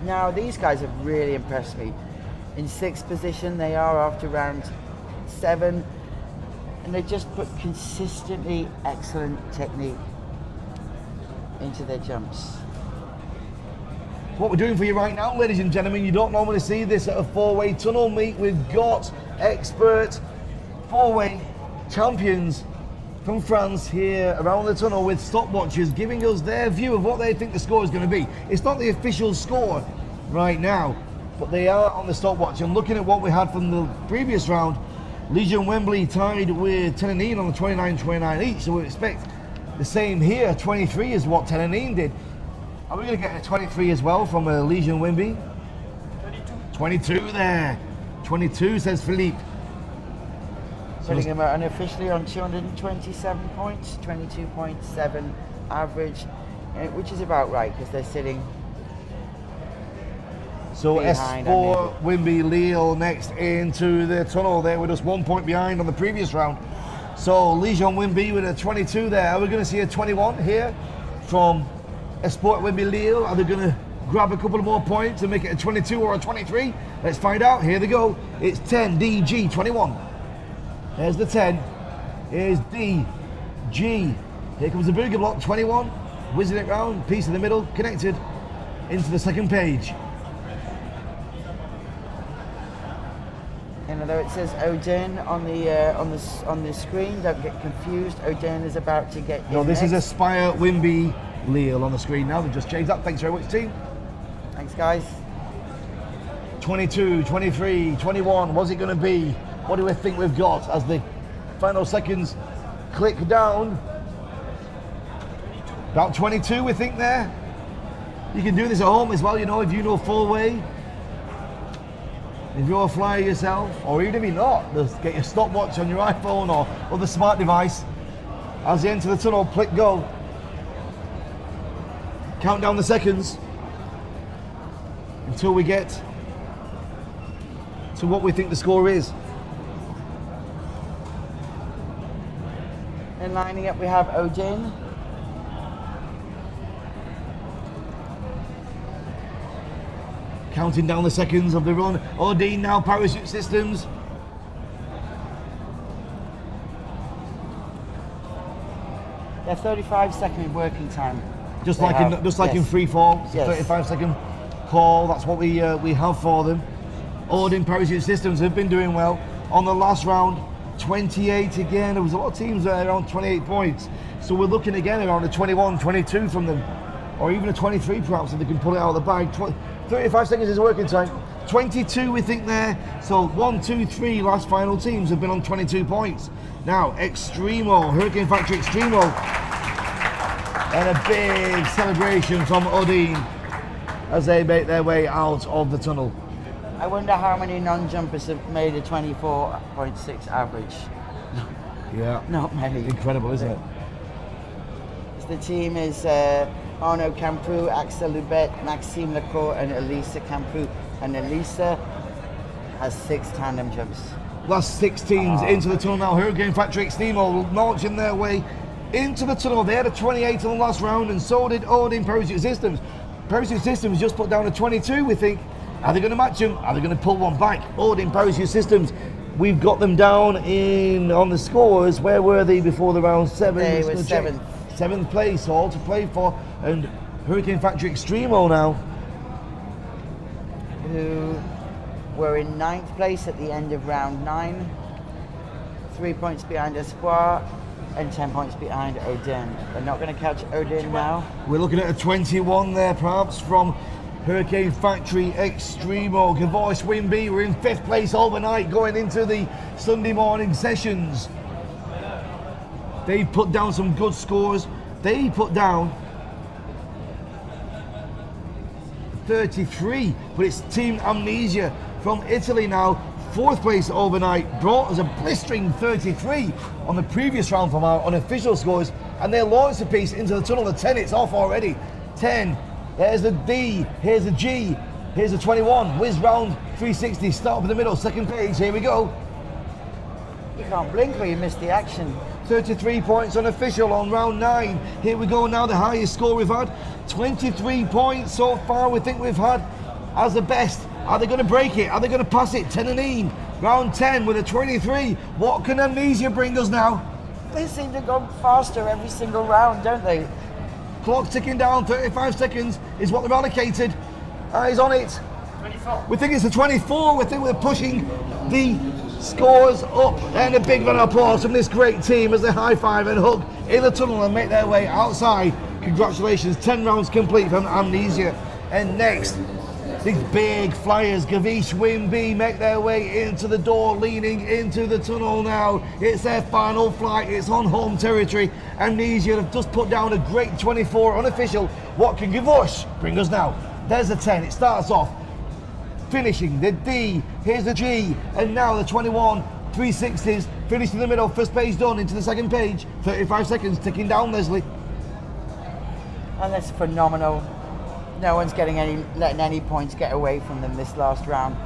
[SPEAKER 1] Now, these guys have really impressed me. In 6th position, they are after round 7. And they just put consistently excellent technique into their jumps.
[SPEAKER 2] What we're doing for you right now, ladies and gentlemen, you don't normally see this at a four-way tunnel meet. We've got expert four-way champions from France here around the tunnel with stopwatches giving us their view of what they think the score is going to be. It's not the official score right now, but they are on the stopwatch. And looking at what we had from the previous round, Legion Wembley tied with Tenanin on the 29-29 each, so we expect The same here, 23 is what Tenanine did. Are we going to get a 23 as well from Legion Wimby?
[SPEAKER 3] 22.
[SPEAKER 2] 22 there. 22 says Philippe.
[SPEAKER 1] Putting him unofficially on 227 points, 22.7 average, which is about right because they're sitting.
[SPEAKER 2] So
[SPEAKER 1] Behind,
[SPEAKER 2] S4 Wimby Lille next into the tunnel there with us 1 point behind on the previous round. So Legion Wimby with a 22 there. Are we going to see a 21 here from Esport Wimby Lille? Are they going to grab a couple of more points and make it a 22 or a 23? Let's find out. Here they go. It's 10 DG 21. There's the 10. Here's DG. Here comes the boogie block 21. Whizzing it round. Piece in the middle. Connected into the second page.
[SPEAKER 1] And although it says Odin on the screen, don't get confused. Odin is about to get.
[SPEAKER 2] No,
[SPEAKER 1] in
[SPEAKER 2] this is
[SPEAKER 1] next.
[SPEAKER 2] Aspire Wimby Lille on the screen now. They've just changed that. Thanks very much, team.
[SPEAKER 1] Thanks, guys.
[SPEAKER 2] 22, 23, 21. What's it going to be? What do we think we've got as the final seconds click down? About 22, we think there. You can do this at home as well, you know, if you know full way. If you're a flyer yourself, or even if you're not, just get your stopwatch on your iPhone or other smart device. As you enter the tunnel, click go. Count down the seconds until we get to what we think the score is.
[SPEAKER 1] And lining up, we have Odin.
[SPEAKER 2] Counting down the seconds of the run. Odin now, parachute systems.
[SPEAKER 1] They're 35-second working time.
[SPEAKER 2] Just
[SPEAKER 1] They
[SPEAKER 2] like
[SPEAKER 1] have,
[SPEAKER 2] in
[SPEAKER 1] yes.
[SPEAKER 2] free fall, it's a
[SPEAKER 1] Yes.
[SPEAKER 2] 35-second call. That's what we have for them. Odin parachute systems have been doing well. On the last round, 28 again. There was a lot of teams there around 28 points. So we're looking again around a 21, 22 from them, or even a 23 perhaps if they can pull it out of the bag. 35 seconds is working time. 22 we think there. So 1, 2, 3 last final teams have been on 22 points. Now Extremo, Hurricane Factory Extremo. And a big celebration from Odin as they make their way out of the tunnel.
[SPEAKER 1] I wonder how many non-jumpers have made a 24.6 average.
[SPEAKER 2] Yeah.
[SPEAKER 1] Not many.
[SPEAKER 2] Incredible, isn't it?
[SPEAKER 1] The team is Arnaud Camprou, Axel Lubet, Maxime Lacour, and Elisa Camprou. And Elisa has 6 tandem jumps.
[SPEAKER 2] Last 6 teams into the tunnel now. Hurricane Factory Extremo launching their way into the tunnel. They had a 28 in the last round, and so did Odin Parachute Systems. Parachute Systems just put down a 22, we think. Are they going to match them? Are they going to pull one back? Odin Parachute Systems, we've got them down on the scores. Where were they before the round 7?
[SPEAKER 1] They were 7th.
[SPEAKER 2] 7th place, all to play for. And Hurricane Factory Extremo now,
[SPEAKER 1] who were in 9th place at the end of round 9. 3 points behind Espoir and 10 points behind Odin. They're not going to catch Odin now.
[SPEAKER 2] we're looking at a 21 there perhaps from Hurricane Factory Extremo. Gavois Wimby were in 5th place overnight going into the Sunday morning sessions. They put down some good scores. They put down 33, but it's Team Amnesia from Italy now. 4th place overnight, brought us a blistering 33 on the previous round from our unofficial scores, and they launched the piece into the tunnel. The 10, it's off already. 10, there's the D, here's the G, here's the 21, whiz round 360, start up in the middle, second page, here we go.
[SPEAKER 1] You can't blink or you miss the action.
[SPEAKER 2] 33 points unofficial on round 9. Here we go now, the highest score we've had. 23 points so far we think we've had as the best. Are they going to break it? Are they going to pass it? Tenanine, round 10 with a 23. What can Amnesia bring us now?
[SPEAKER 1] They seem to go faster every single round, don't they?
[SPEAKER 2] Clock ticking down, 35 seconds is what they're allocated. Eyes on it.
[SPEAKER 3] 24.
[SPEAKER 2] We think it's a 24. We think we're pushing the scores up. And a big round of applause from this great team as they high five and hug in the tunnel and make their way outside. Congratulations, 10 rounds complete from Amnesia. And next, These big flyers, Gavish, Wimby, make their way into the door, leaning into the tunnel now. It's their final flight. It's on home territory. Amnesia have just put down a great 24 unofficial. What can Gavush bring us now? There's the 10. It starts off finishing the D. Here's the G. And now the 21. 360s. Finished in the middle. First page done. Into the second page. 35 seconds ticking down, Leslie.
[SPEAKER 1] And that's phenomenal. No one's letting any points get away from them this last round.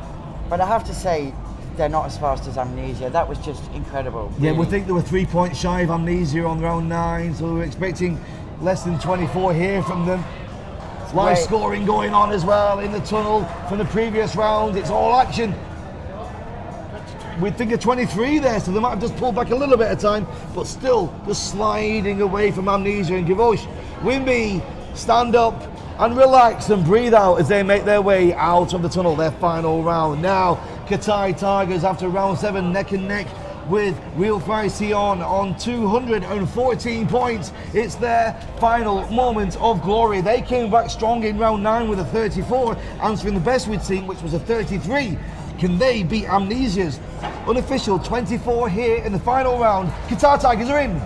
[SPEAKER 1] But I have to say, they're not as fast as Amnesia. That was just incredible.
[SPEAKER 2] Yeah,
[SPEAKER 1] really.
[SPEAKER 2] we think they were 3 points shy of Amnesia on round 9, so we were expecting less than 24 here from them. Live scoring going on as well in the tunnel from the previous round. It's all action. We'd think of 23 there, so they might have just pulled back a little bit of time, but still just sliding away from Amnesia and Gavush. Wimby, stand up and relax and breathe out as they make their way out of the tunnel, their final round. Now, Qatar Tigers after round 7 neck and neck with Real Fly Sion on 214 points. It's their final moment of glory. They came back strong in round 9 with a 34, answering the best we'd seen, which was a 33. Can they beat Amnesia's unofficial 24 here in the final round? Qatar Tigers are in.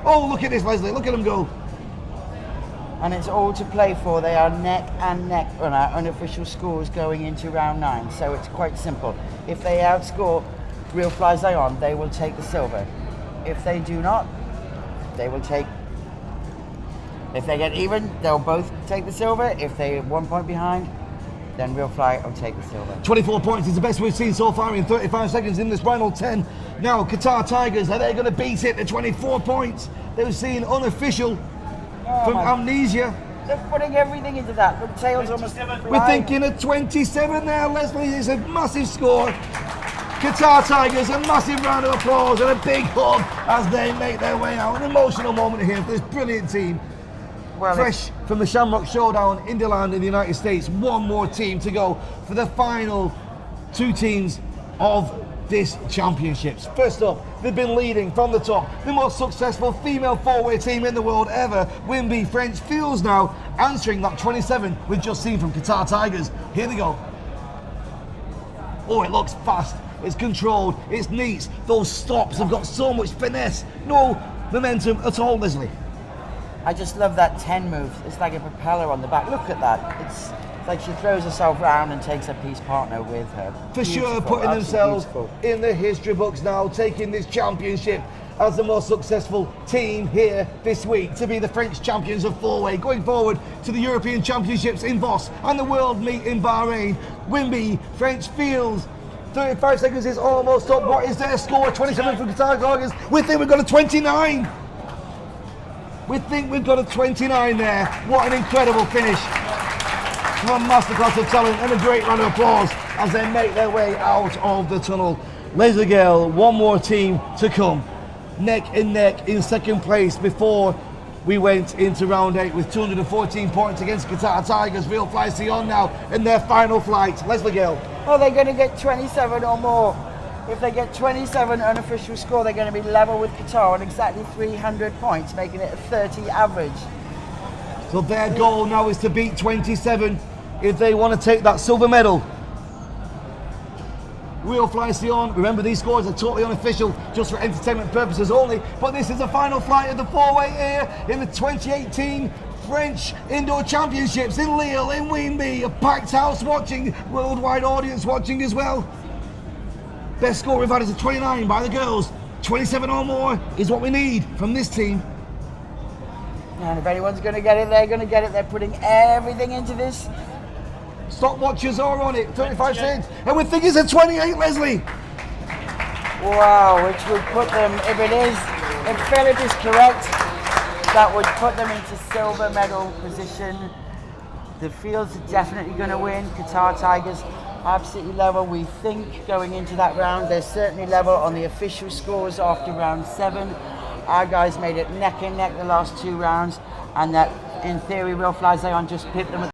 [SPEAKER 2] Oh, look at this, Leslie. Look at them go.
[SPEAKER 1] And it's all to play for. They are neck and neck on our unofficial scores going into round 9. So it's quite simple. If they outscore Real Fly Zion, they will take the silver. If they do not, they will take... If they get even, they'll both take the silver. If they're 1 point behind, then Real Fly will take the silver.
[SPEAKER 2] 24 points is the best we've seen so far in 35 seconds in this final 10. Now, Qatar Tigers, are they going to beat it? The 24 points they've seen unofficial from Amnesia.
[SPEAKER 1] They're putting everything into that. The tails almost flying.
[SPEAKER 2] We're thinking of 27 there, Leslie. It's a massive score. Qatar Tigers, a massive round of applause and a big hug as they make their way out. An emotional moment here for this brilliant team.
[SPEAKER 1] Well,
[SPEAKER 2] fresh from the Shamrock Showdown, Indyland in the United States. One more team to go for the final 2 teams of this championships. First up, they've been leading from the top, the most successful female 4-way team in the world ever. Wimby French Fields now answering that 27 we've just seen from Qatar Tigers. Here they go. Oh, it looks fast, it's controlled, it's neat. Those stops have got so much finesse. No momentum at all, Leslie.
[SPEAKER 1] I just love that 10 move. It's like a propeller on the back. Look at that. It's like she throws herself round and takes her peace partner with her.
[SPEAKER 2] For
[SPEAKER 1] Beautiful,
[SPEAKER 2] sure, putting themselves
[SPEAKER 1] beautiful.
[SPEAKER 2] in the history books now, taking this championship as the most successful team here this week to be the French champions of 4-way, going forward to the European Championships in Voss and the World Meet in Bahrain. Wimby, French Fields, 35 seconds is almost up. What is their score? 27 for Qatar Tigers. We think we've got a 29. We think we've got a 29 there. What an incredible finish from a masterclass of talent, and a great round of applause as they make their way out of the tunnel. Leslie Gale, one more team to come. Neck and neck in second place before we went into round 8 with 214 points against Qatar Tigers. Real Fly Sion now in their final flight. Leslie Gale.
[SPEAKER 1] Oh, they're going to get 27 or more. If they get 27 unofficial score, they're going to be level with Qatar on exactly 300 points, making it a 30 average.
[SPEAKER 2] So their goal now is to beat 27 if they want to take that silver medal. Real Fly Sion, remember these scores are totally unofficial, just for entertainment purposes only, but this is the final flight of the 4-way here in the 2018 French Indoor Championships in Lille, in Wimby, a packed house watching, worldwide audience watching as well. Best score we've had is a 29 by the girls. 27 or more is what we need from this team.
[SPEAKER 1] And if anyone's going to get it, they're going to get it. They're putting everything into this.
[SPEAKER 2] Stopwatches are on it, 35 seconds. And we think it's a 28, Leslie.
[SPEAKER 1] Wow, which would put them, if Philip is correct, that would put them into silver medal position. The fields are definitely going to win. Qatar Tigers absolutely level. We think going into that round, they're certainly level on the official scores after round 7. Our guys made it neck and neck the last 2 rounds, and that in theory Real Fly Zion just pipped them at